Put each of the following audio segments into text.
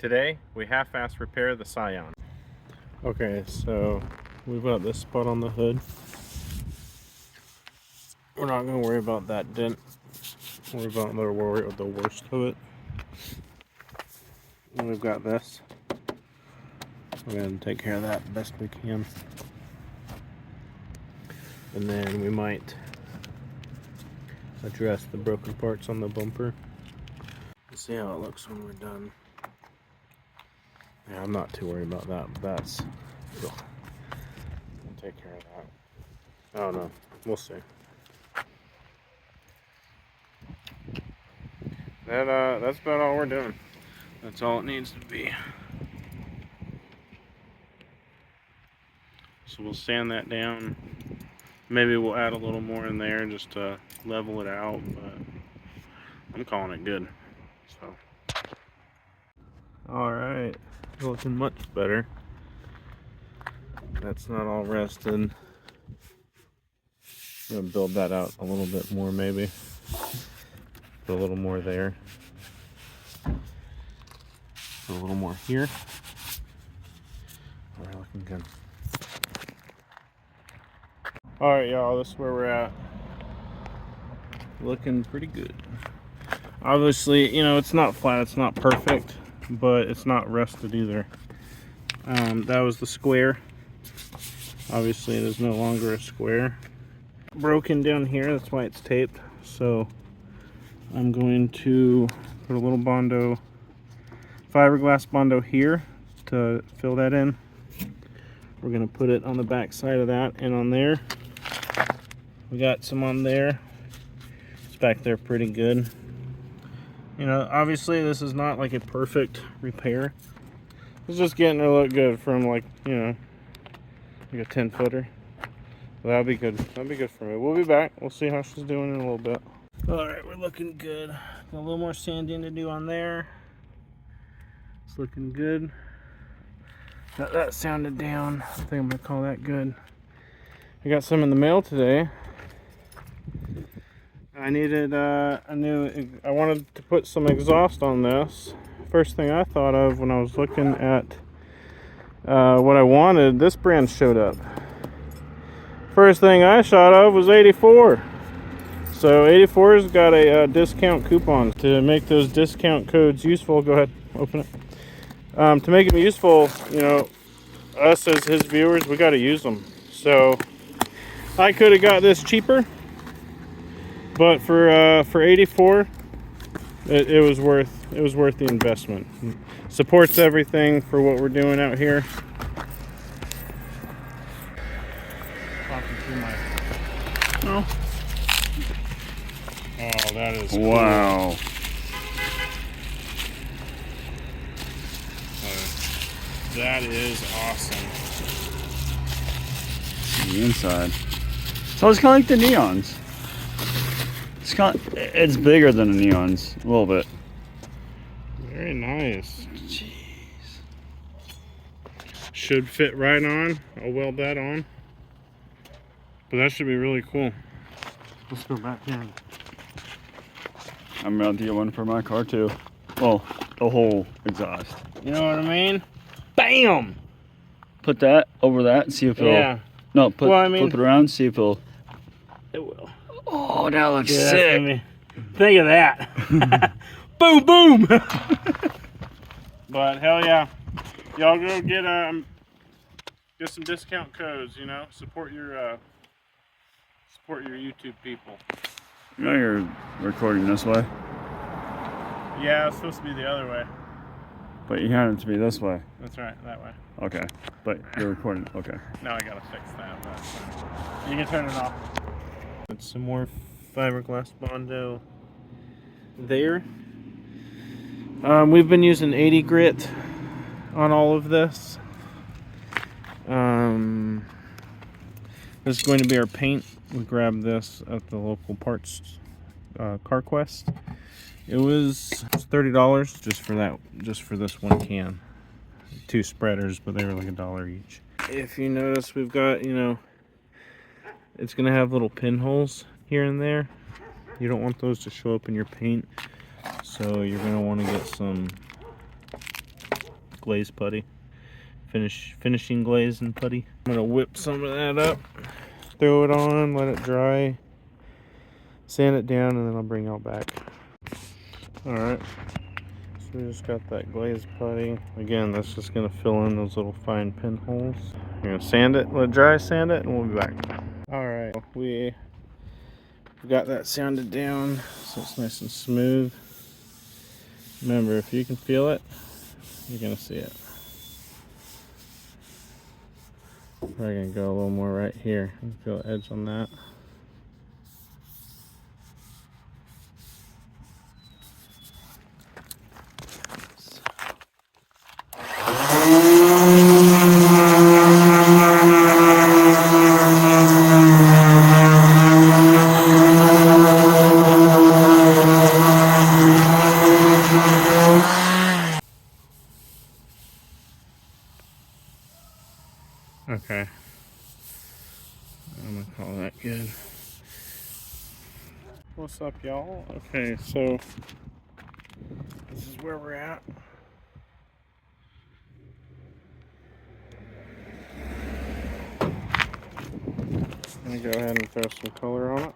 Today, we half-ass repair the Scion. Okay, so we've got this spot on the hood. We're not going to worry about that dent. Worry about the worst of it. And we've got this. We're going to take care of that best we can. And then we might address the broken parts on the bumper. See how it looks when we're done. Yeah, I'm not too worried about that, but that's... We'll take care of that. I don't know. We'll see. That's about all we're doing. That's all it needs to be. So we'll sand that down. Maybe we'll add a little more in there just to level it out, but I'm calling it good. So. Alright, looking much better. That's not all rested. I'm gonna build that out a little bit more maybe. Put a little more there. Put a little more here. We're looking good. Alright y'all, this is where we're at. Looking pretty good. Obviously, you know, it's not flat, it's not perfect, but it's not rusted either. That was the square. Obviously it is no longer a square. Broken down here, that's why it's taped. So I'm going to put a little Bondo, fiberglass Bondo here to fill that in. We're gonna put it on the back side of that and on there. We got some on there. It's back there pretty good. You know, obviously this is not like a perfect repair. It's just getting to look good from like, you know, like a 10-footer. That'll be good. That'll be good for me. We'll be back. We'll see how she's doing in a little bit. Alright, we're looking good. Got a little more sanding to do on there. It's looking good. Got that sounded down. I think I'm gonna call that good. I got some in the mail today. I needed I wanted to put some exhaust on this. First thing I thought of when I was looking at what I wanted, this brand showed up. First thing I shot of was 84. So 84's got a discount coupon. To make those discount codes useful, go ahead, open it. To make them useful, you know, us as his viewers, we got to use them. So I could have got this cheaper, but for 84, it was worth the investment. Supports everything for what we're doing out here. Talking through my... Oh, that is cool. Wow. That is awesome. The inside. So it's kind of like the Neons. It's bigger than the Neons, a little bit. Very nice. Jeez. Should fit right on. I'll weld that on. But that should be really cool. Let's go back here. I'm about to get one for my car too. Well, the whole exhaust. You know what I mean? Bam! Put that over that and see if it'll... Yeah. No, flip it around, see if it'll... It will. Oh, that looks sick. Think of that. Boom, boom! But hell yeah. Y'all go get some discount codes, you know? Support your YouTube people. You know you're recording this way? Yeah, it's supposed to be the other way. But you had it to be this way. That's right, that way. Okay, but you're recording, okay. Now I gotta fix that, but you can turn it off. Put some more fiberglass Bondo there. We've been using 80 grit on all of this. This is going to be our paint. We grabbed this at the local parts CarQuest. It was $30 just for this one can. 2 spreaders, but they were like $1 each. If you notice, we've got, you know, it's gonna have little pinholes here and there. You don't want those to show up in your paint, so you're gonna want to get some glaze putty. Finishing glaze and putty. I'm gonna whip some of that up, throw it on, let it dry, sand it down, and then I'll bring y'all back. Alright, so we just got that glaze putty. Again, that's just gonna fill in those little fine pinholes. We're gonna sand it, let it dry, sand it, and we'll be back. Alright, we got that sanded down so it's nice and smooth. Remember, if you can feel it, you're gonna see it. Probably gonna go a little more right here. You feel the edge on that. Okay. I'm gonna call that good. What's up, y'all? Okay, so this is where we're at. I'm gonna go ahead and throw some color on it.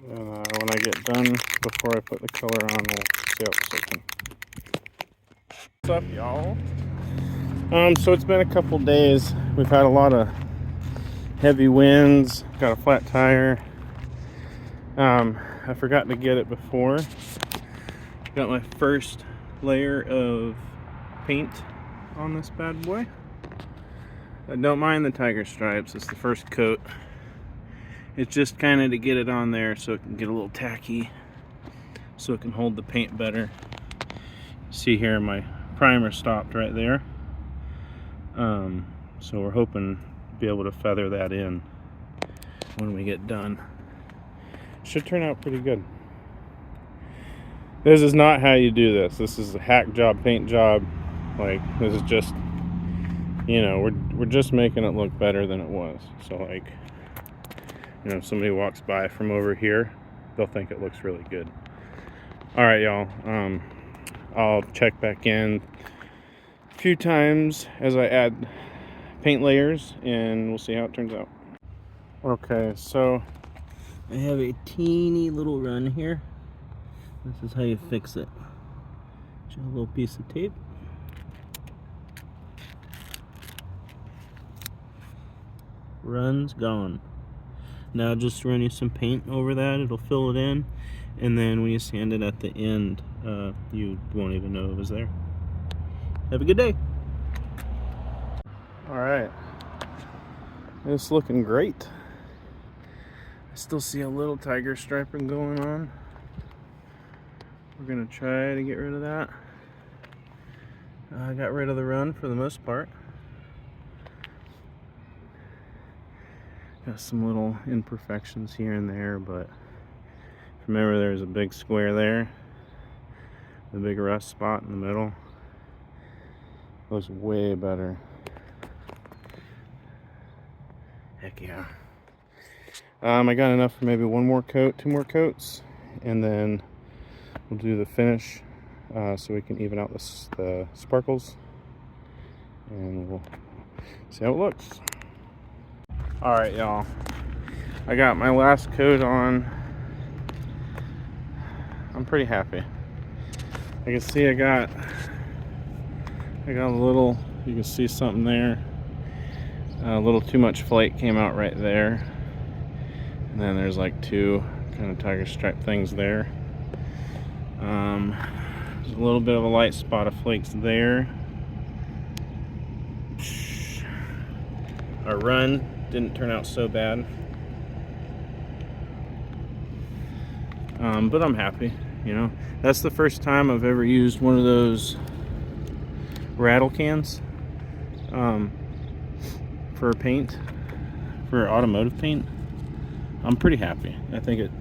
And when I get done, before I put the color on, we'll see how it's looking. What's up, y'all? So it's been a couple days. We've had a lot of heavy winds, got a flat tire. I forgot to get it before. Got my first layer of paint on this bad boy. I don't mind the tiger stripes, it's the first coat. It's just kind of to get it on there so it can get a little tacky, so it can hold the paint better. See here, my primer stopped right there. So we're hoping to be able to feather that in when we get done. Should turn out pretty good. This is not how you do this. This is a hack job, paint job. Like, this is just, you know, we're just making it look better than it was. So like, you know, if somebody walks by from over here, they'll think it looks really good. All right, y'all. I'll check back in a few times as I add paint layers, and we'll see how it turns out. Okay, so I have a teeny little run here. This is how you fix it. Just a little piece of tape. Run's gone. Now just run you some paint over that, it'll fill it in, and then when you sand it at the end, you won't even know it was there. Have a good day. Alright, it's looking great. I still see a little tiger striping going on. We're gonna try to get rid of that. I got rid of the run for the most part. Got some little imperfections here and there, but remember there's a big square there, the big rust spot in the middle. Looks way better. Heck yeah. I got enough for maybe one more coat, 2 more coats, and then we'll do the finish so we can even out the sparkles, and we'll see how it looks. Alright, y'all. I got my last coat on. I'm pretty happy. I can see I got a little, you can see something there. A little too much flake came out right there. And then there's like 2 kind of tiger stripe things there. There's a little bit of a light spot of flakes there. Our run didn't turn out so bad. But I'm happy, you know. That's the first time I've ever used one of those rattle cans for paint, for automotive paint. I'm pretty happy. I think it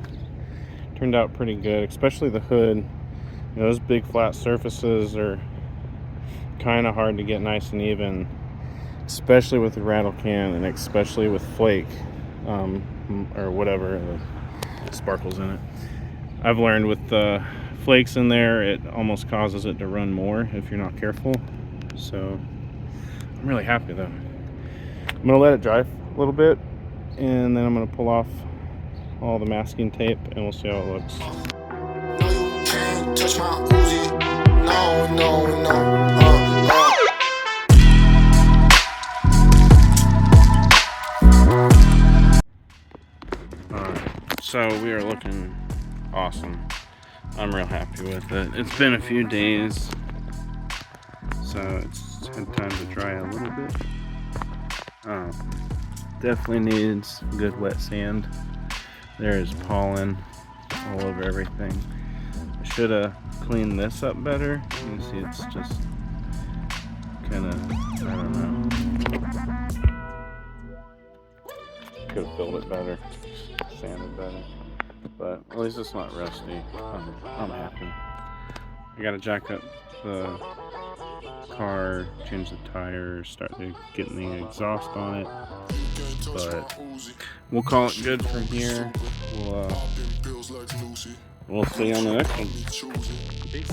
turned out pretty good, especially the hood. You know, those big flat surfaces are kind of hard to get nice and even, especially with the rattle can, and especially with flake or whatever, the sparkles in it. I've learned with the flakes in there, it almost causes it to run more if you're not careful. So I'm really happy though. I'm gonna let it dry a little bit, and then I'm gonna pull off all the masking tape, and we'll see how it looks. No, you can't touch my Uzi. No, no, no. Alright, so we are looking awesome. I'm real happy with it. It's been a few days, so it's had time to dry a little bit. Definitely needs good wet sand. There is pollen all over everything. I should have cleaned this up better. You can see it's just kind of, I don't know. Could have filled it better, sanded better. But at least it's not rusty. I'm happy. I gotta jack up the car, change the tires, start getting the exhaust on it. But we'll call it good from here. We'll see you on the next one. Peace.